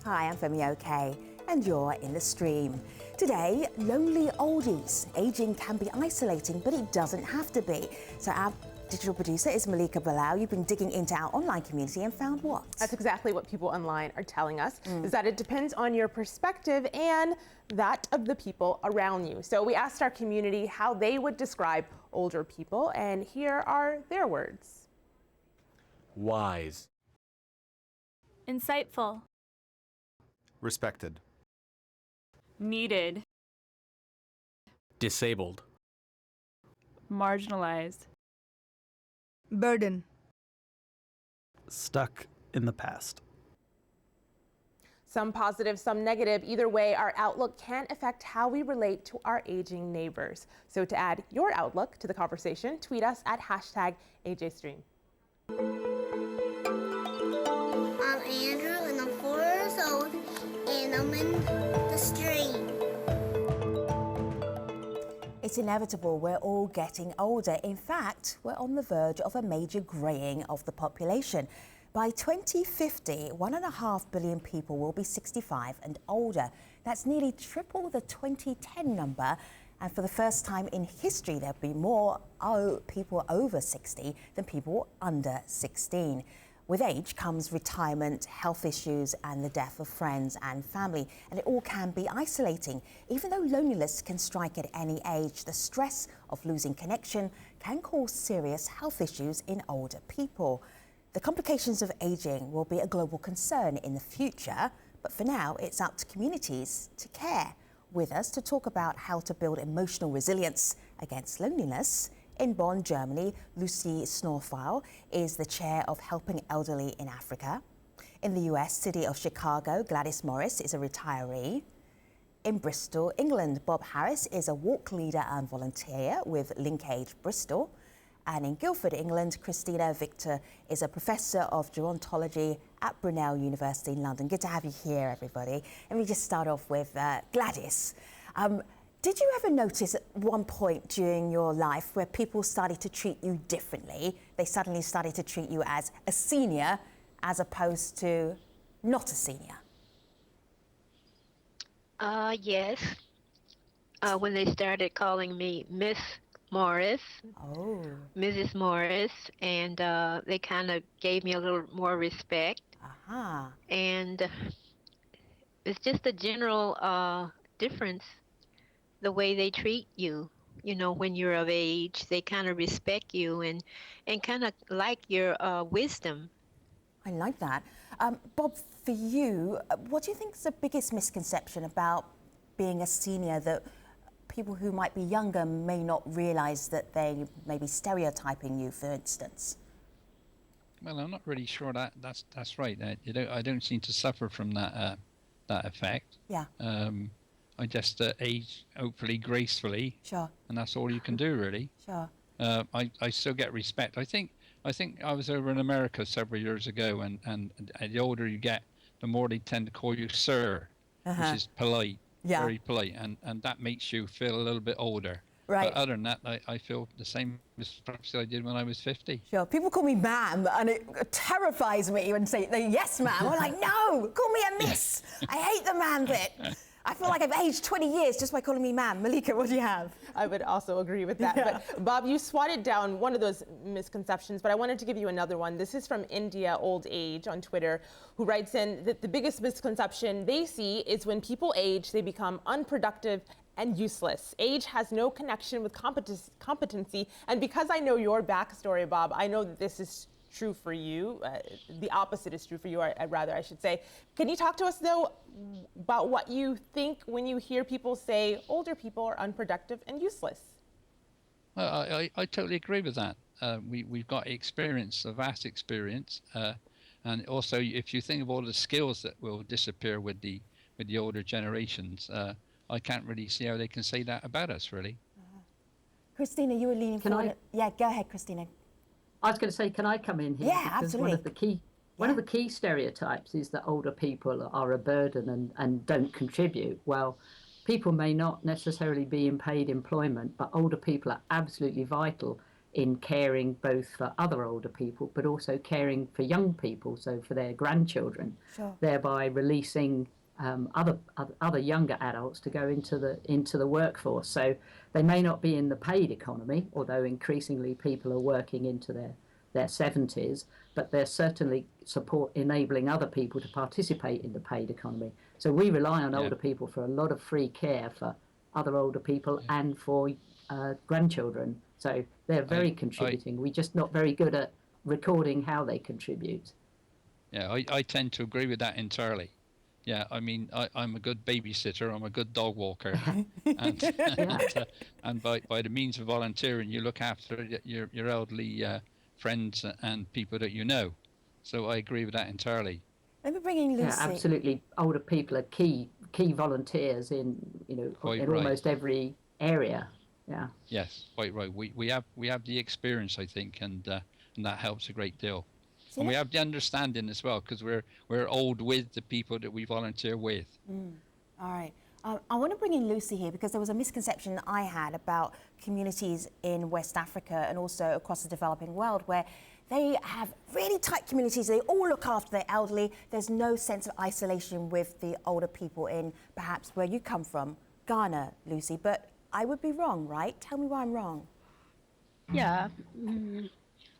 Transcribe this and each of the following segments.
Hi, I'm Femi OK, and you're in the stream. Today, lonely oldies. Aging can be isolating, but it doesn't have to be. So our digital producer is Malika Bilal. You've been digging into our online community and found what? That's exactly what people online are telling us, is that it depends on your perspective and that of the people around you. So we asked our community how they would describe older people, and here are their words. Wise. Insightful. Respected. Needed. Disabled. Marginalized. Burden. Stuck in the past. Some positive, some negative. Either way, our outlook can affect how we relate to our aging neighbors. So to add your outlook to the conversation, tweet us at #AJStream. I'm Andrew and I'm 4 years old and I'm in the stream. It's inevitable, we're all getting older. In fact, we're on the verge of a major greying of the population. By 2050, 1.5 billion people will be 65 and older. That's nearly triple the 2010 number. And for the first time in history, there'll be more people over 60 than people under 16. With age comes retirement, health issues, and the death of friends and family. And it all can be isolating. Even though loneliness can strike at any age, the stress of losing connection can cause serious health issues in older people. The complications of aging will be a global concern in the future, but for now, it's up to communities to care. With us to talk about how to build emotional resilience against loneliness, in Bonn, Germany, Lucy Schnurpfeil is the chair of Helping Elderly in Afrika. In the US city of Chicago, Gladys Morris is a retiree. In Bristol, England, Bob Harris is a walk leader and volunteer with LinkAge Bristol. And in Guildford, England, Christina Victor is a professor of Gerontology at Brunel University in London. Good to have you here, everybody. Let me just start off with Gladys. Did you ever notice at one point during your life where people started to treat you differently? They suddenly started to treat you as a senior as opposed to not a senior? Yes. When they started calling me Miss Morris, Mrs. Morris, and they kind of gave me a little more respect. And it's just a general difference, the way they treat you. You know, when you're of age, they kind of respect you and kind of like your wisdom. I like that. Bob, for you, what do you think is the biggest misconception about being a senior that people who might be younger may not realise that they may be stereotyping you, for instance? Well, I'm not really sure that's right. I don't seem to suffer from that effect. Yeah. I just age hopefully gracefully. Sure. And that's all you can do, really. Sure. I still get respect. I think I was over in America several years ago, and the older you get, the more they tend to call you sir, which is polite. Yeah. Very polite, and that makes you feel a little bit older. Right. But other than that, I feel the same as perhaps I did when I was 50. Sure. People call me ma'am, and it terrifies me when they say, yes, ma'am. I'm like, no, call me a miss. I hate the ma'am bit. I feel like I've aged 20 years just by calling me ma'am. Malika, what do you have? I would also agree with that. Yeah. But Bob, you swatted down one of those misconceptions, but I wanted to give you another one. This is from India Old Age on Twitter, who writes in that the biggest misconception they see is when people age, they become unproductive and useless. Age has no connection with competency. And because I know your backstory, Bob, I know that this is true for you. The opposite is true for you, I should say. Can you talk to us, though, about what you think when you hear people say older people are unproductive and useless? Well, I totally agree with that. We've got experience, a vast experience. And also, if you think of all the skills that will disappear with the older generations, I can't really see how they can say that about us, really. Christina, you were leaning forward. Yeah, go ahead, Christina. I was going to say, can I come in here? Yeah, because absolutely. One of the key stereotypes is that older people are a burden and don't contribute. Well, people may not necessarily be in paid employment, but older people are absolutely vital in caring both for other older people, but also caring for young people, so for their grandchildren, thereby releasing other younger adults to go into the workforce. So they may not be in the paid economy, although increasingly people are working into their 70s, but they're certainly enabling other people to participate in the paid economy. So we rely on older people for a lot of free care for other older people and for grandchildren. So they're very contributing. We're just not very good at recording how they contribute. Yeah, I tend to agree with that entirely. Yeah, I mean, I'm a good babysitter. I'm a good dog walker, and by the means of volunteering, you look after your elderly friends and people that you know. So I agree with that entirely. Let me bring in Lucy. Yeah, absolutely. Older people are key volunteers in almost every area. Yeah. Yes, quite right. We have the experience, I think, and that helps a great deal. And we have the understanding as well, because we're old with the people that we volunteer with. All right. I want to bring in Lucy here because there was a misconception I had about communities in West Africa and also across the developing world where they have really tight communities. They all look after their elderly. There's no sense of isolation with the older people in perhaps where you come from, Ghana, Lucy. But I would be wrong, right? Tell me why I'm wrong. Yeah.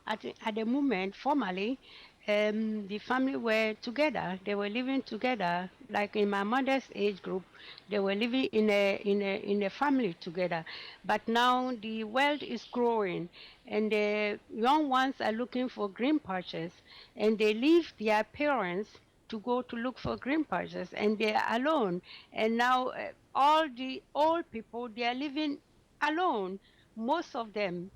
At the moment, formally, the family were together. They were living together. Like in my mother's age group, they were living in a family together. But now the world is growing, and the young ones are looking for green pastures, and they leave their parents to go to look for green pastures, and they are alone. And now all the old people, they are living alone. Most of them.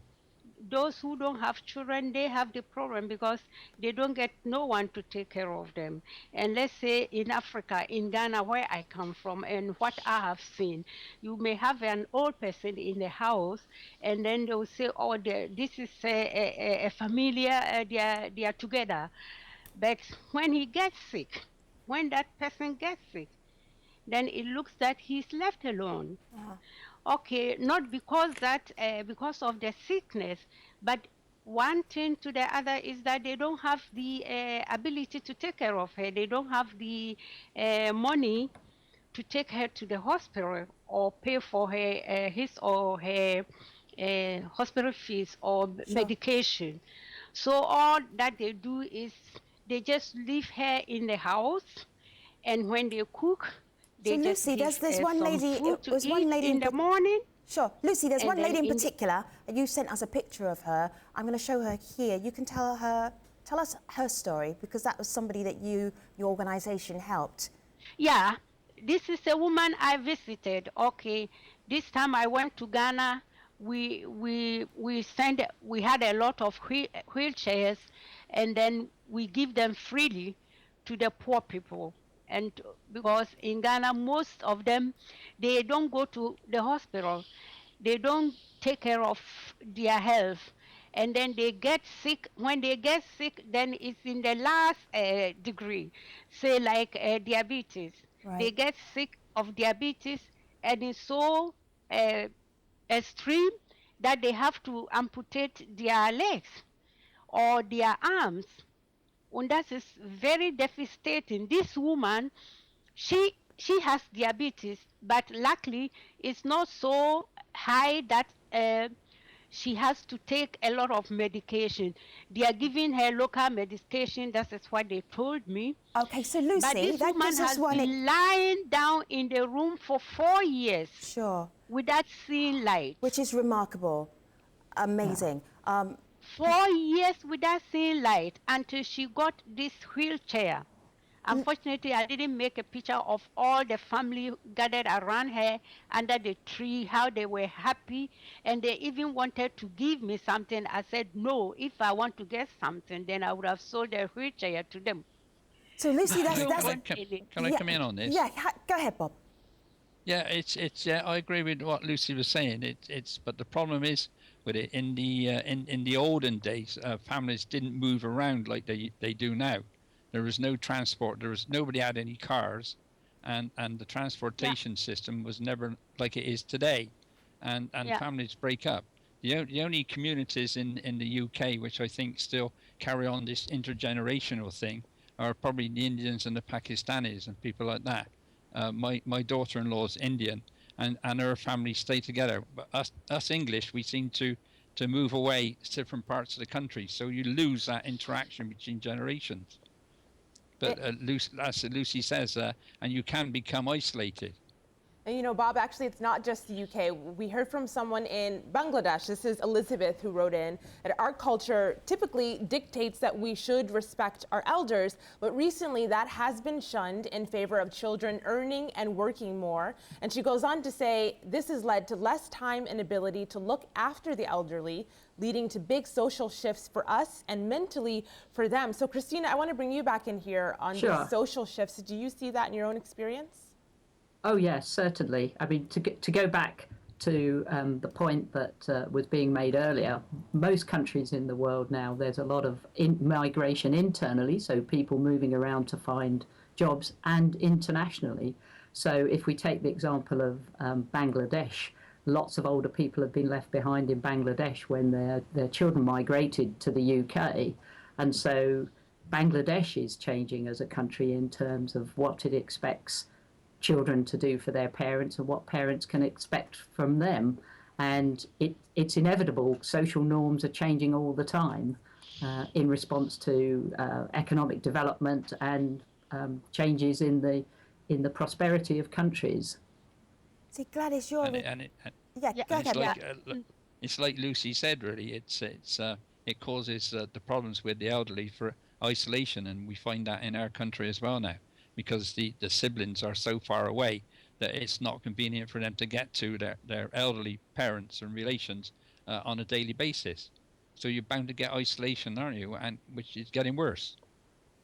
Those who don't have children, they have the problem because they don't get no one to take care of them. And let's say in Africa, in Ghana, where I come from, and what I have seen, you may have an old person in the house, and then they will say, oh, this is a familia, they are together. But when he gets sick, when that person gets sick, then it looks that he's left alone. Okay, not because of the sickness, but one thing to the other is that they don't have the ability to take care of her. They don't have the money to take her to the hospital or pay for her his or her hospital fees or medication. So all that they do is they just leave her in the house, and when they cook, so Lucy, there's one lady. It was one lady in the morning. Sure, Lucy. There's one lady in particular. You sent us a picture of her. I'm going to show her here. You can tell us her story because that was somebody that your organisation helped. Yeah, this is a woman I visited. Okay, this time I went to Ghana. We had a lot of wheelchairs, and then we give them freely to the poor people. And because in Ghana, most of them, they don't go to the hospital. They don't take care of their health. And then they get sick. When they get sick, then it's in the last degree, say like diabetes. Right. They get sick of diabetes, and it's so extreme that they have to amputate their legs or their arms. And that is very devastating. This woman, she has diabetes, but luckily it's not so high that she has to take a lot of medication. They are giving her local medication. That is what they told me. Okay, so Lucy, but this woman has been lying down in the room for 4 years. Sure. Without seeing light. Which is remarkable. Amazing. Yeah. 4 years without seeing light until she got this wheelchair. Unfortunately, I didn't make a picture of all the family gathered around her under the tree, how they were happy, and they even wanted to give me something. I said, no, if I want to get something, then I would have sold the wheelchair to them. So Lucy, that's can I come in on this? Yeah, go ahead, Bob. Yeah, it's I agree with what Lucy was saying. But the problem is with it in the olden days, families didn't move around like they do now. There was no transport. Nobody had any cars, and the transportation system was never like it is today, and families break up. The only communities in the UK which I think still carry on this intergenerational thing are probably the Indians and the Pakistanis and people like that. My daughter-in-law is Indian, and her family stay together. But us English, we seem to move away to different parts of the country, so you lose that interaction between generations. But as Lucy says, and you can become isolated. And you know, Bob, actually, it's not just the UK. We heard from someone in Bangladesh. This is Elizabeth who wrote in that our culture typically dictates that we should respect our elders, but recently that has been shunned in favor of children earning and working more. And she goes on to say, this has led to less time and ability to look after the elderly, leading to big social shifts for us and mentally for them. So Christina, I want to bring you back in here on the social shifts. Do you see that in your own experience? Oh yes, certainly. I mean, to go back to the point that was being made earlier, most countries in the world now, there's a lot of migration internally, so people moving around to find jobs, and internationally. So if we take the example of Bangladesh, lots of older people have been left behind in Bangladesh when their children migrated to the UK. And so Bangladesh is changing as a country in terms of what it expects children to do for their parents and what parents can expect from them. And it's inevitable. Social norms are changing all the time in response to economic development and changes in the prosperity of countries. See, Gladys, you're... It's like Lucy said, really. It causes the problems with the elderly for isolation, and we find that in our country as well now, because the siblings are so far away that it's not convenient for them to get to their elderly parents and relations on a daily basis. So you're bound to get isolation, aren't you? And which is getting worse.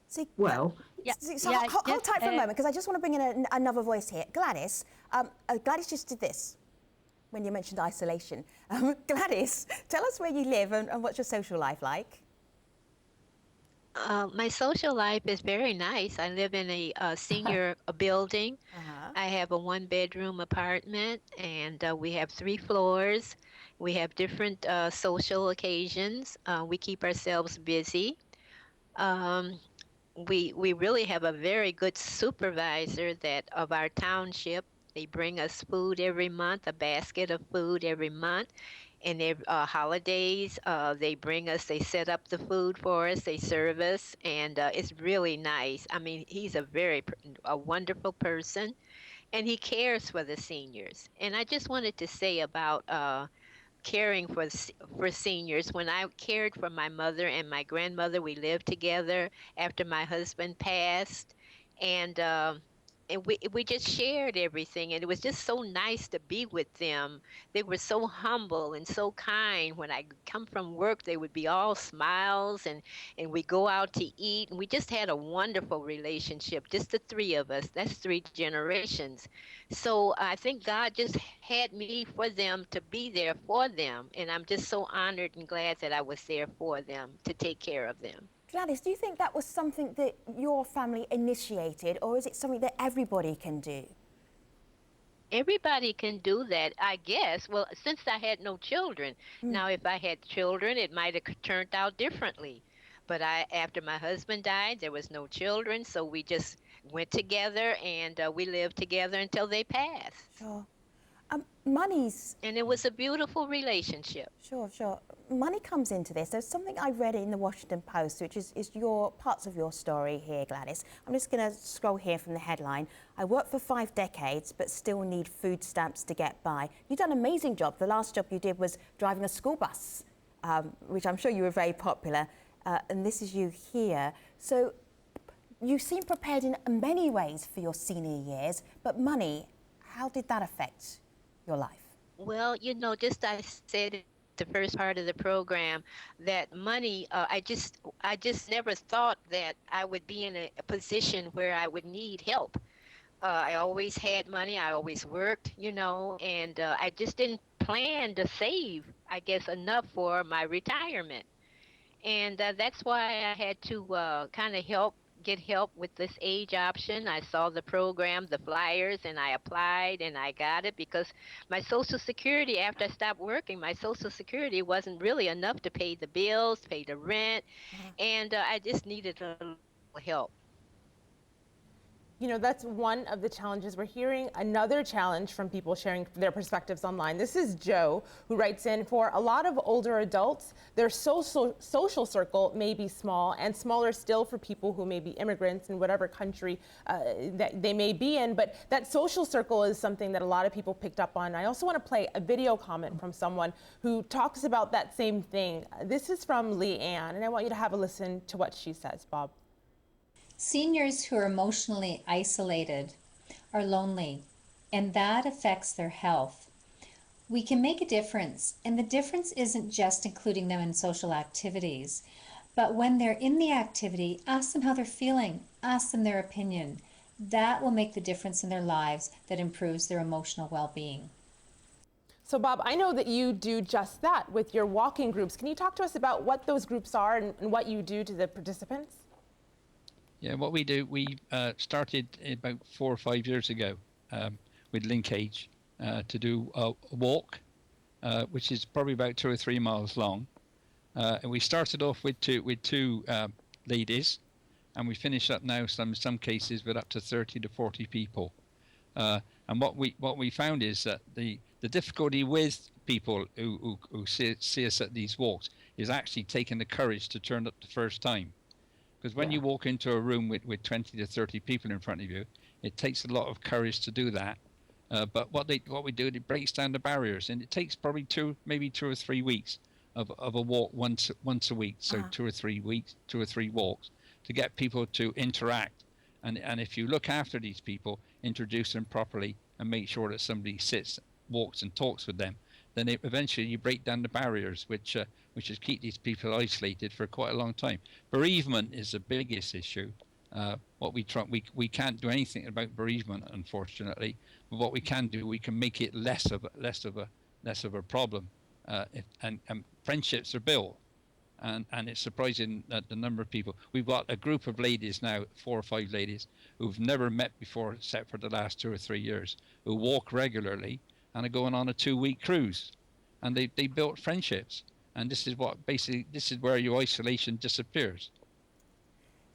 See, hold tight for a moment, because I just want to bring in another voice here. Gladys, Gladys just did this when you mentioned isolation. Gladys, tell us where you live and what's your social life like? My social life is very nice. I live in a senior building. I have a one-bedroom apartment, and we have 3 floors. We have different social occasions. We keep ourselves busy. We really have a very good supervisor of our township. They bring us food every month, a basket of food every month. And holidays, they set up the food for us, they serve us, and it's really nice. I mean, he's a wonderful person, and he cares for the seniors. And I just wanted to say about caring for seniors. When I cared for my mother and my grandmother, we lived together after my husband passed, and we just shared everything, and it was just so nice to be with them. They were so humble and so kind. When I come from work, they would be all smiles, and we go out to eat, and we just had a wonderful relationship, just the 3 of us. That's 3 generations. So I think God just had me for them, to be there for them, and I'm just so honored and glad that I was there for them, to take care of them. Gladys, do you think that was something that your family initiated, or is it something that everybody can do? Everybody can do that, I guess. Well, since I had no children. Now, if I had children, it might have turned out differently. But after my husband died, there was no children, so we just went together, and we lived together until they passed. Sure. And it was a beautiful relationship. Sure. Money comes into this. There's something I read in the Washington Post, which is parts of your story here, Gladys. I'm just going to scroll here from the headline. I worked for 5 decades, but still need food stamps to get by. You've done an amazing job. The last job you did was driving a school bus, which I'm sure you were very popular. And this is you here. So you seem prepared in many ways for your senior years, but money, how did that affect your life? Well, just I said the first part of the program that money, I just never thought that I would be in a position where I would need help. I always had money. I always worked, and I just didn't plan to save, I guess, enough for my retirement. And that's why I had to kind of help get help with this age option. I saw the program, the flyers, and I applied and I got it because my Social Security, after I stopped working, my Social Security wasn't really enough to pay the bills, pay the rent, and I just needed a little help. You know, that's one of the challenges we're hearing. Another challenge from people sharing their perspectives online. This is Joe, who writes in, for a lot of older adults, their social circle may be small, and smaller still for people who may be immigrants in whatever country that they may be in. But that social circle is something that a lot of people picked up on. I also want to play a video comment from someone who talks about that same thing. This is from Leanne, and I want you to have a listen to what she says, Bob. Seniors who are emotionally isolated are lonely, and that affects their health. We can make a difference, and the difference isn't just including them in social activities, but when they're in the activity, ask them how they're feeling, ask them their opinion. That will make the difference in their lives that improves their emotional well-being. So Bob, I know that you do just that with your walking groups. Can you talk to us about what those groups are and what you do to the participants? Yeah, what we do, we started about 4 or 5 years ago with LinkAge to do a walk, which is probably about 2 or 3 miles long. And we started off with two ladies, and we finish up now in some cases with up to 30 to 40 people. And what we found is that the difficulty with people who see us at these walks is actually taking the courage to turn up the first time. Because when you walk into a room with 20 to 30 people in front of you, it takes a lot of courage to do that. But what we do, it breaks down the barriers, and it takes probably maybe 2 or 3 weeks of a walk once a week. So 2 or 3 weeks, 2 or 3 walks to get people to interact. And if you look after these people, introduce them properly, and make sure that somebody sits, walks, and talks with them, then eventually you break down the barriers, which is keep these people isolated for quite a long time. Bereavement is the biggest issue. We can't do anything about bereavement, unfortunately. But what we can do, we can make it less of a problem. And friendships are built, and it's surprising that the number of people. We've got a group of ladies now, 4 or 5 ladies, who've never met before except for the last 2 or 3 years, who walk regularly and are going on a 2-week cruise, and they built friendships. And this is where your isolation disappears.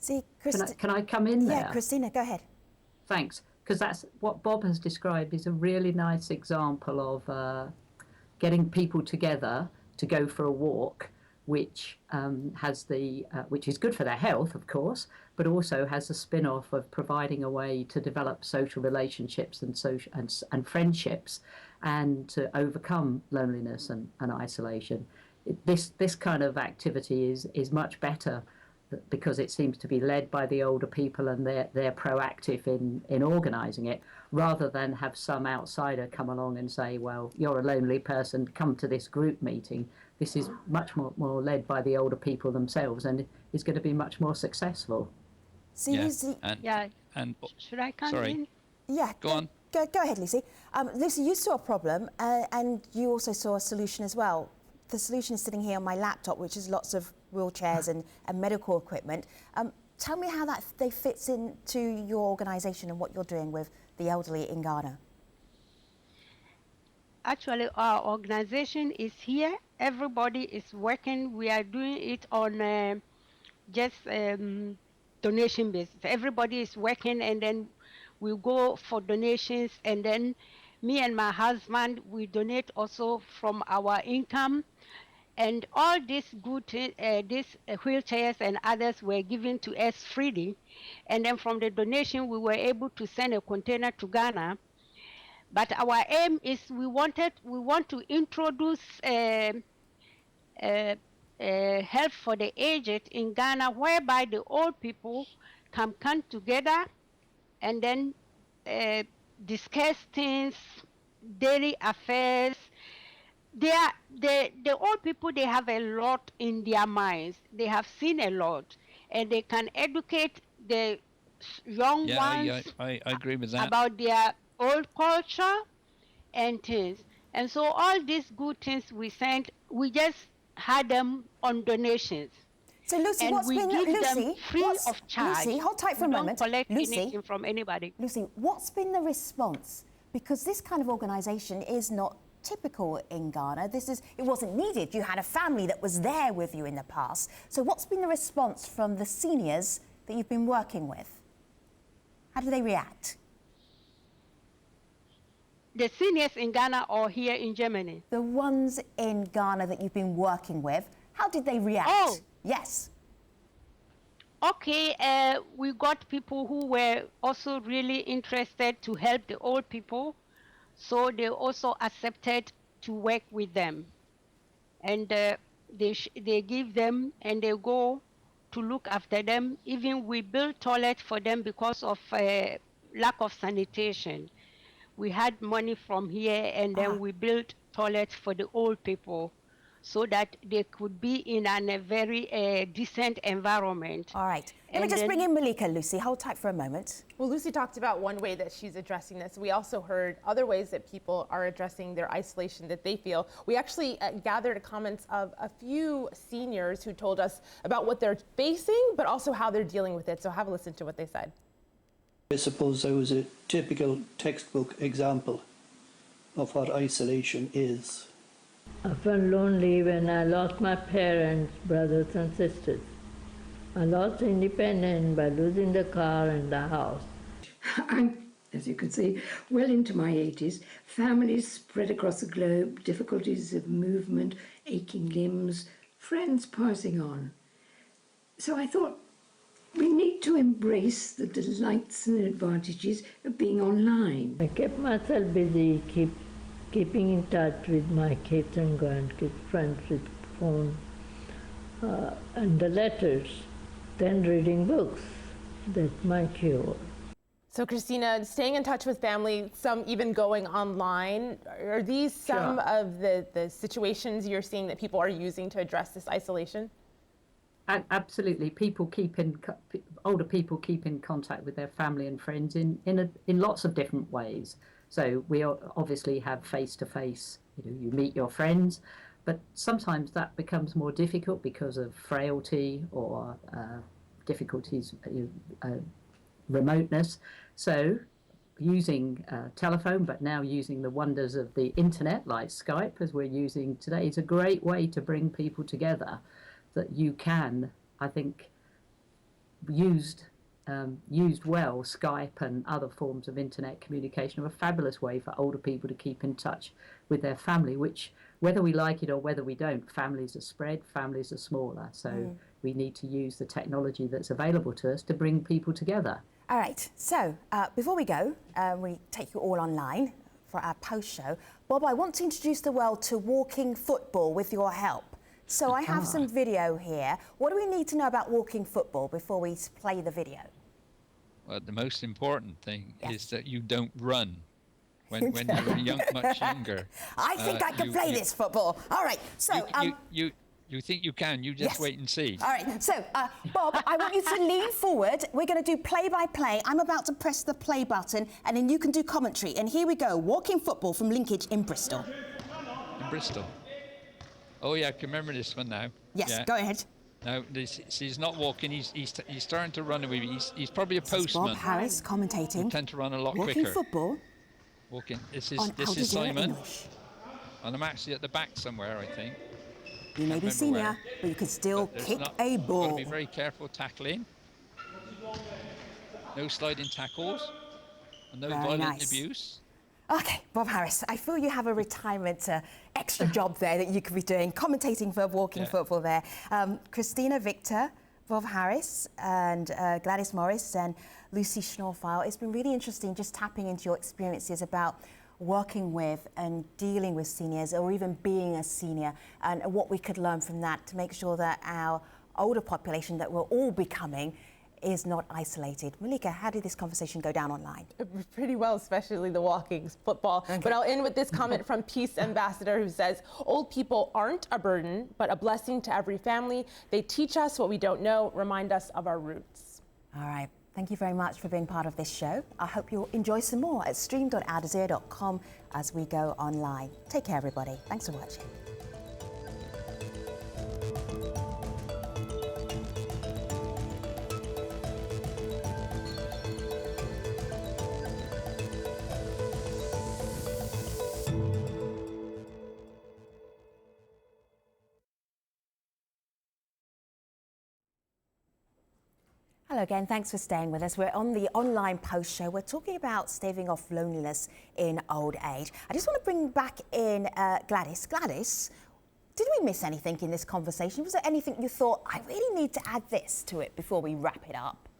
See, Can I come in there? Yeah, Christina, go ahead. Thanks, because that's what Bob has described is a really nice example of getting people together to go for a walk, which which is good for their health, of course, but also has a spin-off of providing a way to develop social relationships and friendships, and to overcome loneliness and isolation. This kind of activity is much better because it seems to be led by the older people, and they're proactive in organising it, rather than have some outsider come along and say, well, you're a lonely person, come to this group meeting. This is much more led by the older people themselves, and is going to be much more successful. So And should I come in? Yeah, go on. Go ahead, Lucy. Lucy, you saw a problem, and you also saw a solution as well. The solution is sitting here on my laptop, which is lots of wheelchairs and medical equipment. Tell me how they fits into your organisation and what you're doing with the elderly in Ghana. Actually, our organization is here. Everybody is working. We are doing it on just donation basis. Everybody is working, and then we go for donations, and then me and my husband, we donate also from our income. And all these these wheelchairs and others were given to us freely. And then from the donation, we were able to send a container to Ghana. But our aim is we want to introduce help for the aged in Ghana, whereby the old people can come together and then discuss things, daily affairs. The old people, they have a lot in their minds. They have seen a lot, and they can educate the young ones. Yeah, I agree with that. About their old culture and things. And so all these good things we sent, we just had them on donations. So Lucy, and what's we been give them Lucy? free of charge. Lucy, hold tight for a We moment. don't collect Lucy, anything from anybody. Lucy, what's been the response? Because this kind of organisation is not typical in Ghana. It wasn't needed. You had a family that was there with you in the past. So what's been the response from the seniors that you've been working with? How do they react? The seniors in Ghana or here in Germany? The ones in Ghana that you've been working with, how did they react? Oh. Yes. Okay, we got people who were also really interested to help the old people. So they also accepted to work with them. And they give them and they go to look after them. Even we built toilets for them because of lack of sanitation. We had money from here and then we built toilets for the old people so that they could be in a very decent environment. All right. Let me just bring in Malika, Lucy. Hold tight for a moment. Well, Lucy talked about one way that she's addressing this. We also heard other ways that people are addressing their isolation that they feel. We actually gathered comments of a few seniors who told us about what they're facing, but also how they're dealing with it. So have a listen to what they said. I suppose I was a typical textbook example of what isolation is. I felt lonely when I lost my parents, brothers and sisters. I lost independence by losing the car and the house. I'm, as you can see, well into my 80s. Families spread across the globe, difficulties of movement, aching limbs, friends passing on. So I thought we need to embrace the delights and advantages of being online. I kept myself busy, keeping in touch with my kids and grandkids, friends with phone, and the letters, then reading books. That's my cure. So Christina, staying in touch with family, some even going online, are these some of the situations you're seeing that people are using to address this isolation? Absolutely. Older people keep in contact with their family and friends in lots of different ways. So we obviously have face-to-face, you meet your friends, but sometimes that becomes more difficult because of frailty or difficulties, remoteness. So using telephone, but now using the wonders of the internet like Skype, as we're using today, is a great way to bring people together that you can, I think, used well, Skype and other forms of internet communication are a fabulous way for older people to keep in touch with their family, which, whether we like it or whether we don't, families are spread, families are smaller. So we need to use the technology that's available to us to bring people together. All right, so before we go, we take you all online for our post show. Bob, I want to introduce the world to walking football with your help. So I have some video here. What do we need to know about walking football before we play the video? Well, the most important thing is that you don't run when you're much younger. I think I can play this football. All right, so... You think you can, you just wait and see. All right, so Bob, I want you to lean forward. We're going to do play-by-play. I'm about to press the play button, and then you can do commentary. And here we go, walking football from LinkAge in Bristol. In Bristol. Oh yeah, I can remember this one now. Yes, go ahead. Now, he's not walking, he's starting to run away. He's probably a postman. Bob Harris commentating. You tend to run a lot quicker. Walking football. Walking. This is Simon. And I'm actually at the back somewhere, I think. You may be senior, but you could still kick a ball. Got to be very careful tackling. No sliding tackles. And no violent abuse. Okay, Bob Harris, I feel you have a retirement extra job there that you could be doing, commentating for walking football there. Christina Victor, Bob Harris, and Gladys Morris and Lucy Schnurpfeil. It's been really interesting just tapping into your experiences about working with and dealing with seniors, or even being a senior, and what we could learn from that to make sure that our older population that we're all becoming is not isolated. Malika, how did this conversation go down online? Pretty well, especially the walking football. Okay. But I'll end with this comment from Peace Ambassador, who says, old people aren't a burden, but a blessing to every family. They teach us what we don't know, remind us of our roots. All right. Thank you very much for being part of this show. I hope you'll enjoy some more at stream.aljazeera.com as we go online. Take care, everybody. Thanks for watching. Hello again, thanks for staying with us. We're on the online post show. We're talking about staving off loneliness in old age. I just want to bring back in Gladys. Gladys, did we miss anything in this conversation? Was there anything you thought, I really need to add this to it before we wrap it up?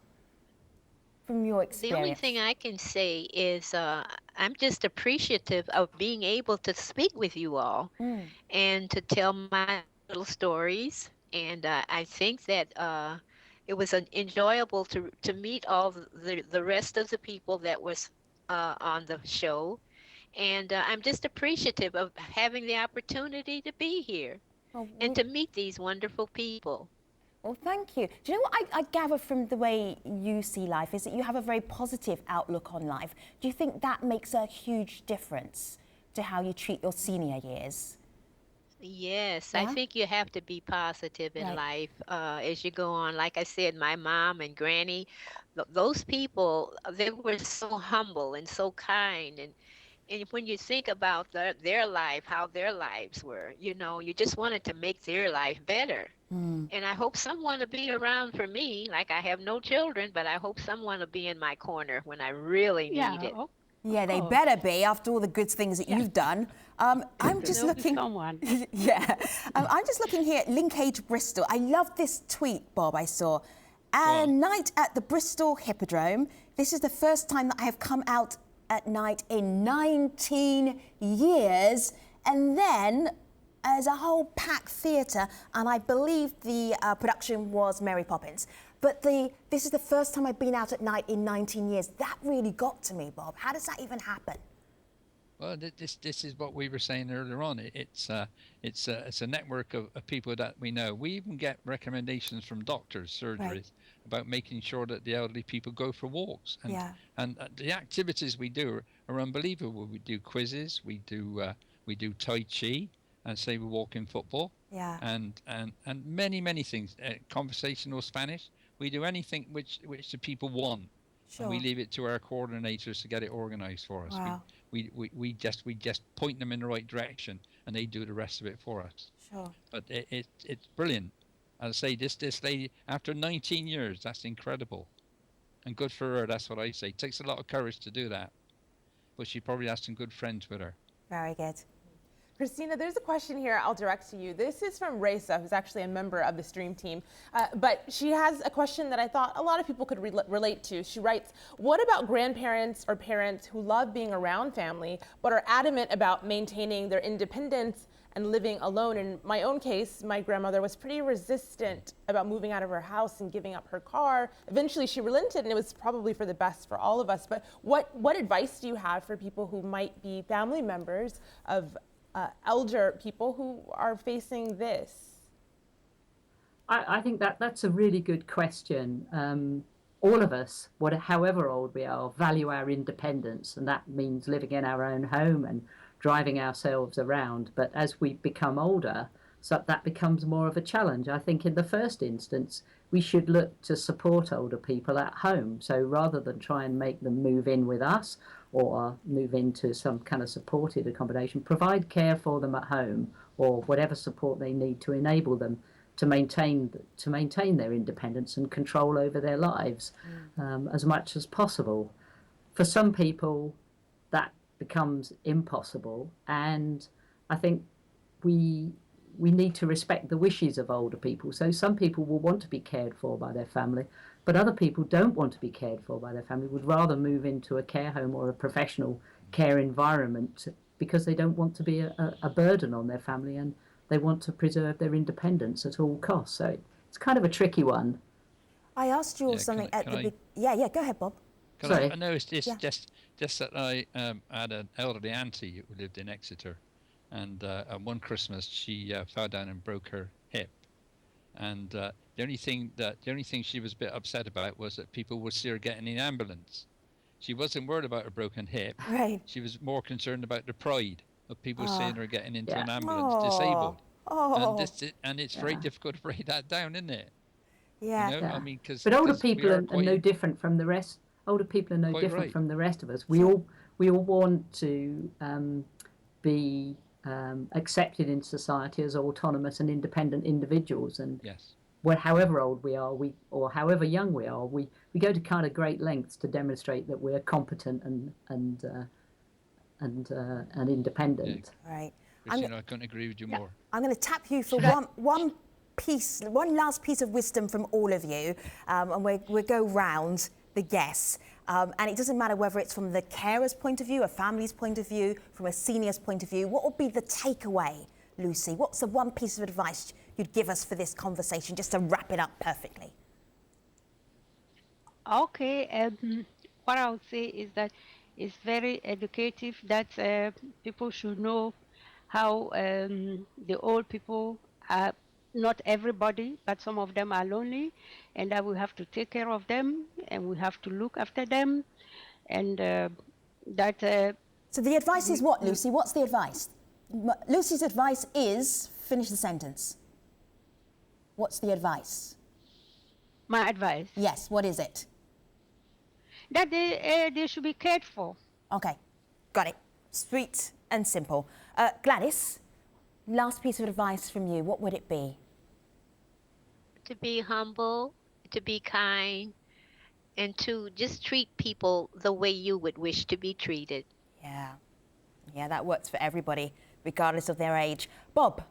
From your experience. The only thing I can say is I'm just appreciative of being able to speak with you all and to tell my little stories. And I think that it was enjoyable to meet all the rest of the people that was on the show. And I'm just appreciative of having the opportunity to be here and to meet these wonderful people. Well, thank you. Do you know what I gather from the way you see life is that you have a very positive outlook on life. Do you think that makes a huge difference to how you treat your senior years? Yes, I think you have to be positive in life as you go on. Like I said, my mom and granny, those people, they were so humble and so kind. And when you think about their life, how their lives were, you know, you just wanted to make their life better. And I hope someone will be around for me. Like I have no children, but I hope someone will be in my corner when I really need it. Yeah, they better be after all the good things that you've done. I'm just looking. I'm just looking here at LinkAge Bristol. I love this tweet, Bob. I saw a night at the Bristol Hippodrome. This is the first time that I have come out at night in 19 years, and then as a whole packed theatre, and I believe the production was Mary Poppins. But this is the first time I've been out at night in 19 years. That really got to me, Bob. How does that even happen? Well, this is what we were saying earlier on. It's a network of people that we know. We even get recommendations from doctors, surgeries, about making sure that the elderly people go for walks. And the activities we do are unbelievable. We do quizzes, we do Tai Chi, and say we walk in football. And many things. Conversational Spanish. We do anything which the people want. And we leave it to our coordinators to get it organized for us. We just point them in the right direction, and they do the rest of it for us. But it's brilliant. As I say, this lady, after 19 years, that's incredible, and good for her. That's what I say. It takes a lot of courage to do that, but she probably has some good friends with her. Very good. Christina, there's a question here I'll direct to you. This is from Reza, who's actually a member of the stream team. But she has a question that I thought a lot of people could relate to. She writes, what about grandparents or parents who love being around family, but are adamant about maintaining their independence and living alone? In my own case, my grandmother was pretty resistant about moving out of her house and giving up her car. Eventually she relented, and it was probably for the best for all of us. But what advice do you have for people who might be family members of elder people who are facing this? I think that's a really good question. All of us, however old we are, value our independence, and that means living in our own home and driving ourselves around. But as we become older, that becomes more of a challenge. I think in the first instance, we should look to support older people at home. So rather than try and make them move in with us or move into some kind of supported accommodation, provide care for them at home or whatever support they need to enable them to maintain their independence and control over their lives as much as possible. For some people, that becomes impossible, and I think we need to respect the wishes of older people. So some people will want to be cared for by their family, but other people don't want to be cared for by their family, would rather move into a care home or a professional care environment because they don't want to be a burden on their family, and they want to preserve their independence at all costs. So it's kind of a tricky one. I asked you something at the beginning. Yeah, go ahead, Bob. Sorry. I know it's just that I had an elderly auntie who lived in Exeter, and one Christmas she fell down and broke her hip, and the only thing she was a bit upset about was that people would see her getting in an ambulance. She wasn't worried about her broken hip. Right. She was more concerned about the pride of people seeing her getting into an ambulance disabled. And it's very difficult to break that down, isn't it? Yeah. You know? I mean, but older people are no different from the rest. Older people are no different from the rest of us. We all want to be accepted in society as autonomous and independent individuals, and however old we are, or however young we are, we go to kind of great lengths to demonstrate that we're competent and independent. Right. Christina, I couldn't agree with you more. I'm going to tap you for one last piece of wisdom from all of you, and we'll go round the guests. And it doesn't matter whether it's from the carer's point of view, a family's point of view, from a senior's point of view. What would be the takeaway, Lucy? What's the one piece of advice you'd give us for this conversation, just to wrap it up perfectly? Okay, what I would say is that it's very educative that people should know how the old people are, not everybody, but some of them are lonely, and that we have to take care of them, and we have to look after them, and that... So the advice is what, Lucy? What's the advice? Lucy's advice is, finish the sentence. What's the advice? My advice? Yes, what is it? That they should be cared for. Okay, got it. Sweet and simple. Gladys, last piece of advice from you, what would it be? To be humble, to be kind, and to just treat people the way you would wish to be treated. Yeah, that works for everybody, regardless of their age. Bob?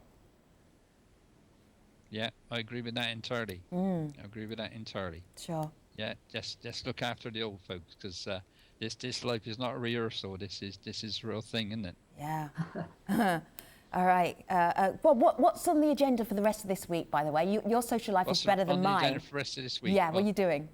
Yeah, I agree with that entirely. I agree with that entirely. Sure. Yeah, just look after the old folks, because this life is not a rehearsal. This is a real thing, isn't it? Yeah. All right. Bob, what's on the agenda for the rest of this week, by the way? Your social life is better than mine. What's on the agenda for the rest of this week? Yeah, what are you doing?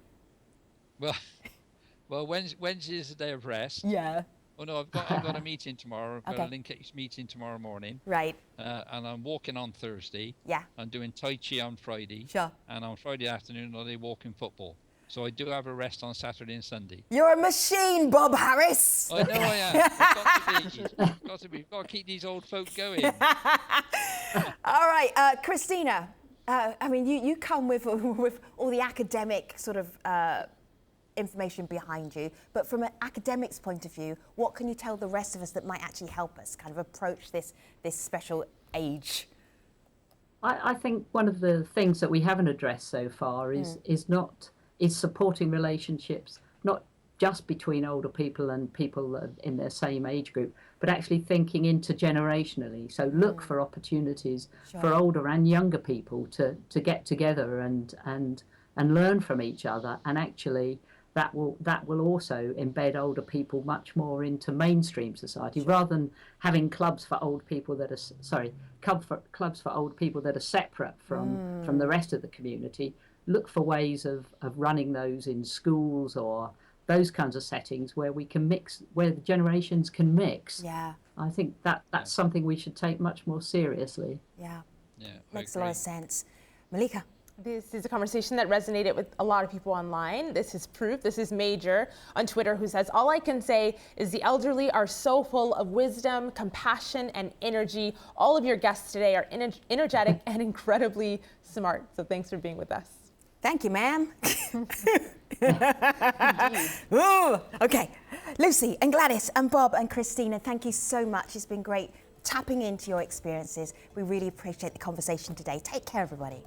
Well, Wednesday is the day of rest. Yeah. Oh no, I've got a meeting tomorrow. I've got Okay. a LinkAge meeting tomorrow morning. Right. And I'm walking on Thursday. Yeah. I'm doing Tai Chi on Friday. Sure. And on Friday afternoon, I'll be walking football. So I do have a rest on Saturday and Sunday. You're a machine, Bob Harris. I know I am. I've got to be. We've got to keep these old folk going. All right, Christina. I mean, you come with all the academic sort of information behind you, but from an academic's point of view, what can you tell the rest of us that might actually help us kind of approach this special age? I think one of the things that we haven't addressed so far is supporting relationships, not just between older people and people in their same age group, but actually thinking intergenerationally. So look for opportunities for older and younger people to get together and learn from each other, and actually that will also embed older people much more into mainstream society, rather than having clubs for old people that are clubs for old people that are separate from the rest of the community. Look for ways of running those in schools or those kinds of settings where we can mix, where the generations can mix. Yeah. I think that's something we should take much more seriously. Yeah. Yeah. Makes a lot of sense. Malika? This is a conversation that resonated with a lot of people online. This is proof. This is Major on Twitter, who says, all I can say is the elderly are so full of wisdom, compassion, and energy. All of your guests today are energetic and incredibly smart. So thanks for being with us. Thank you, ma'am. Ooh, okay. Lucy and Gladys and Bob and Christina, thank you so much. It's been great tapping into your experiences. We really appreciate the conversation today. Take care, everybody.